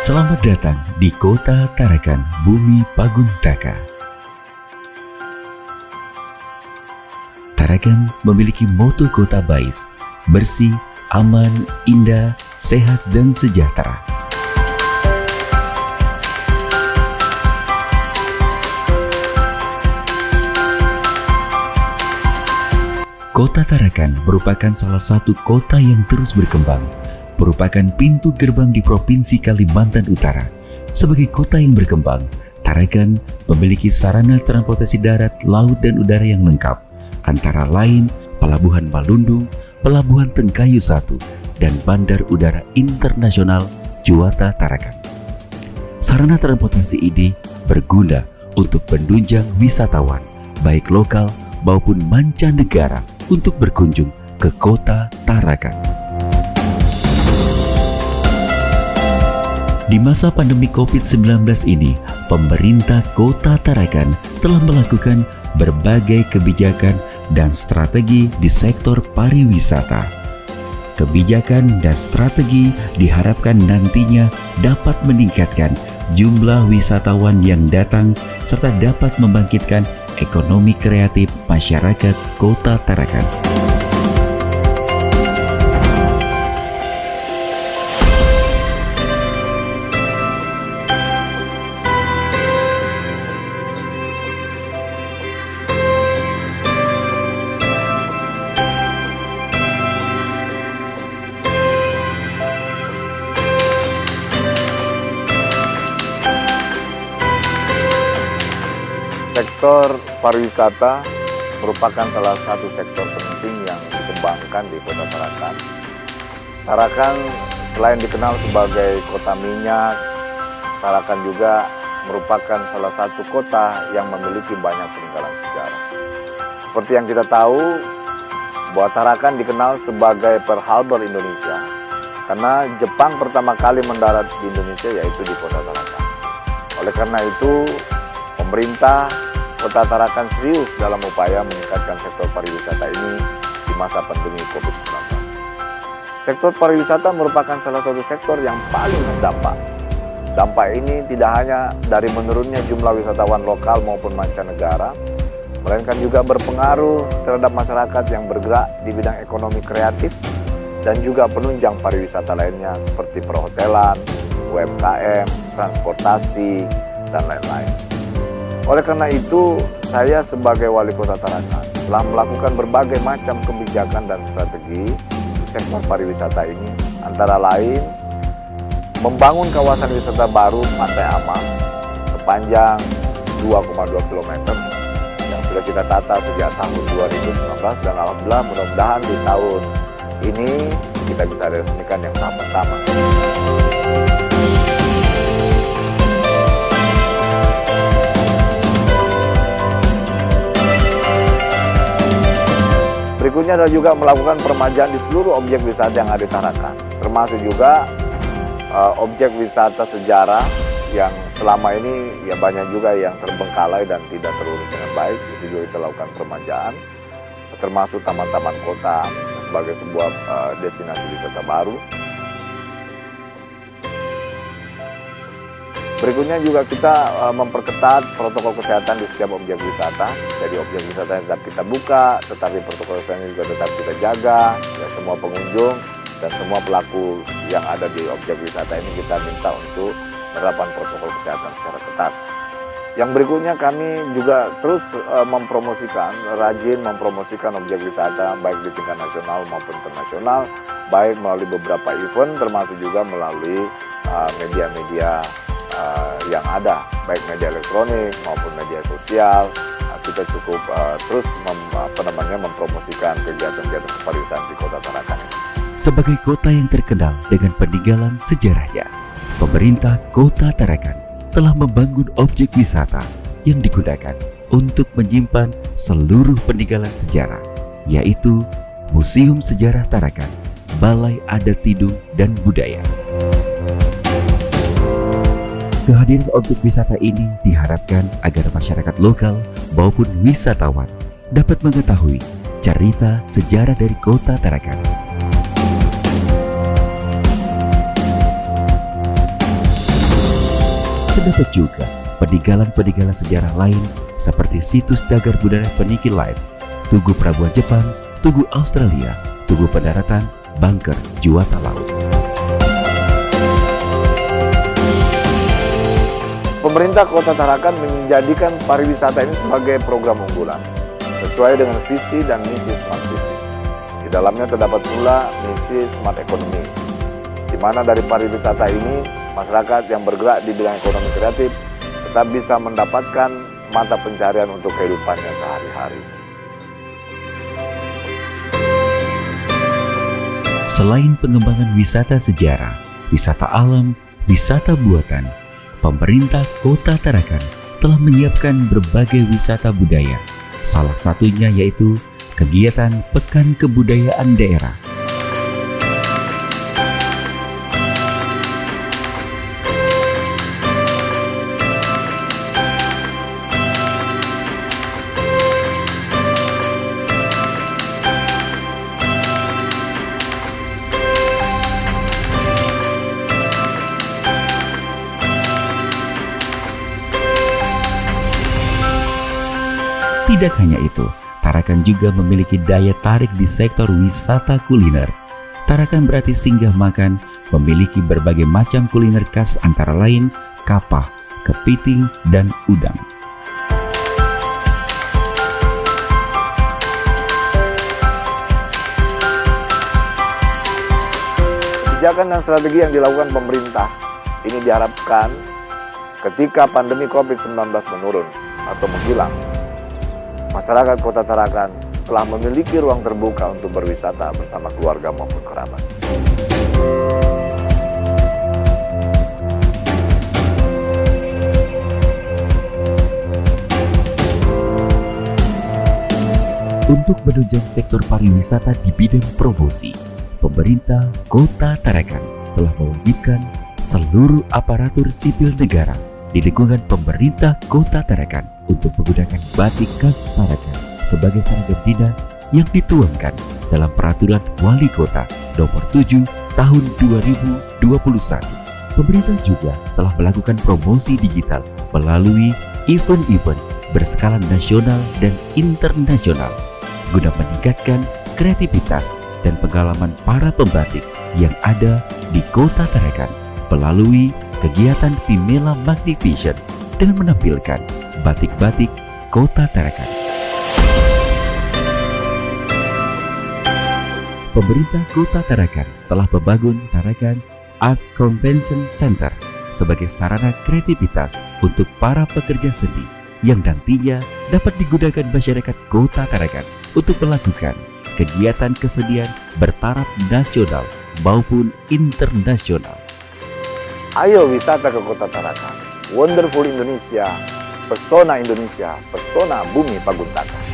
Selamat datang di Kota Tarakan, Bumi Paguntaka. Tarakan memiliki moto kota Bais, bersih, aman, indah, sehat, dan sejahtera. Kota Tarakan merupakan salah satu kota yang terus berkembang, merupakan pintu gerbang di Provinsi Kalimantan Utara. Sebagai kota yang berkembang, Tarakan memiliki sarana transportasi darat, laut, dan udara yang lengkap, antara lain Pelabuhan Malundung, Pelabuhan Tengkayu 1, dan Bandar Udara Internasional Juwata Tarakan. Sarana transportasi ini berguna untuk menunjang wisatawan, baik lokal maupun mancanegara, untuk berkunjung ke Kota Tarakan. Di masa pandemi COVID-19 ini, pemerintah Kota Tarakan telah melakukan berbagai kebijakan dan strategi di sektor pariwisata. Kebijakan dan strategi diharapkan nantinya dapat meningkatkan jumlah wisatawan yang datang serta dapat membangkitkan ekonomi kreatif masyarakat Kota Tarakan. Sektor pariwisata merupakan salah satu sektor penting yang dikembangkan di Kota Tarakan. Tarakan selain dikenal sebagai kota minyak, Tarakan juga merupakan salah satu kota yang memiliki banyak peninggalan sejarah. Seperti yang kita tahu, bahwa Tarakan dikenal sebagai Pearl Harbor Indonesia karena Jepang pertama kali mendarat di Indonesia yaitu di Kota Tarakan. Oleh karena itu, pemerintah Kota Tarakan serius dalam upaya meningkatkan sektor pariwisata ini di masa pandemi COVID-19. Sektor pariwisata merupakan salah satu sektor yang paling terdampak. Dampak ini tidak hanya dari menurunnya jumlah wisatawan lokal maupun mancanegara, melainkan juga berpengaruh terhadap masyarakat yang bergerak di bidang ekonomi kreatif dan juga penunjang pariwisata lainnya seperti perhotelan, UMKM, transportasi, dan lain-lain. Oleh karena itu, saya sebagai Wali Kota Tarakan telah melakukan berbagai macam kebijakan dan strategi di sektor pariwisata ini, antara lain membangun kawasan wisata baru Pantai Aman sepanjang 2,2 km yang sudah kita tata sejak tahun 2019 dan alhamdulillah mudah-mudahan di tahun ini kita bisa resmikan yang tahap pertama. Berikutnya adalah juga melakukan peremajaan di seluruh objek wisata yang ada di Tarakan, termasuk juga objek wisata sejarah yang selama ini ya banyak juga yang terbengkalai dan tidak terurus dengan baik. Itu juga kita lakukan peremajaan, termasuk taman-taman kota sebagai sebuah destinasi wisata baru. Berikutnya juga kita memperketat protokol kesehatan di setiap objek wisata. Jadi objek wisata yang tetap kita buka, tetapi protokol kesehatan juga tetap kita jaga. Ya, semua pengunjung dan semua pelaku yang ada di objek wisata ini kita minta untuk menerapkan protokol kesehatan secara ketat. Yang berikutnya kami juga terus rajin mempromosikan objek wisata baik di tingkat nasional maupun internasional, baik melalui beberapa event termasuk juga melalui media-media yang ada, baik media elektronik maupun media sosial. Kita cukup terus mempromosikan kegiatan-kegiatan kepariwisataan di Kota Tarakan ini. Sebagai kota yang terkenal dengan peninggalan sejarahnya, pemerintah Kota Tarakan telah membangun objek wisata yang digunakan untuk menyimpan seluruh peninggalan sejarah, yaitu Museum Sejarah Tarakan, Balai Adat Tidung dan Budaya. Kehadiran objek wisata ini diharapkan agar masyarakat lokal maupun wisatawan dapat mengetahui cerita sejarah dari Kota Tarakan. Terdapat juga peninggalan-peninggalan sejarah lain seperti situs cagar budaya Peniki Live, Tugu Pelabuhan Jepang, Tugu Australia, Tugu Pendaratan, Bunker Juwata Laut. Pemerintah Kota Tarakan menjadikan pariwisata ini sebagai program unggulan sesuai dengan visi dan misi Smart City. Di dalamnya terdapat pula misi Smart Economy, di mana dari pariwisata ini masyarakat yang bergerak di bidang ekonomi kreatif tetap bisa mendapatkan mata pencarian untuk kehidupannya sehari-hari. Selain pengembangan wisata sejarah, wisata alam, wisata buatan, pemerintah Kota Tarakan telah menyiapkan berbagai wisata budaya. Salah satunya yaitu kegiatan Pekan Kebudayaan Daerah. Tidak hanya itu, Tarakan juga memiliki daya tarik di sektor wisata kuliner. Tarakan berarti singgah makan, memiliki berbagai macam kuliner khas antara lain kapah, kepiting, dan udang. Kebijakan dan strategi yang dilakukan pemerintah ini diharapkan ketika pandemi COVID-19 menurun atau menghilang, masyarakat Kota Tarakan telah memiliki ruang terbuka untuk berwisata bersama keluarga maupun kerabat. Untuk menunjang sektor pariwisata di bidang promosi, pemerintah Kota Tarakan telah mewajibkan seluruh aparatur sipil negara di lingkungan pemerintah Kota Tarakan untuk menggunakan batik khas Tarakan sebagai seragam dinas yang dituangkan dalam Peraturan Wali Kota Nomor 7 Tahun 2021. Pemerintah juga telah melakukan promosi digital melalui event-event berskala nasional dan internasional guna meningkatkan kreativitas dan pengalaman para pembatik yang ada di Kota Tarakan melalui kegiatan Vimela Magnificent dengan menampilkan batik-batik Kota Tarakan. Pemerintah Kota Tarakan telah membangun Tarakan Art Convention Center sebagai sarana kreativitas untuk para pekerja seni yang nantinya dapat digunakan masyarakat Kota Tarakan untuk melakukan kegiatan kesenian bertaraf nasional maupun internasional. Ayo wisata ke Kota Tarakan. Wonderful Indonesia, pesona Bumi Paguntaka.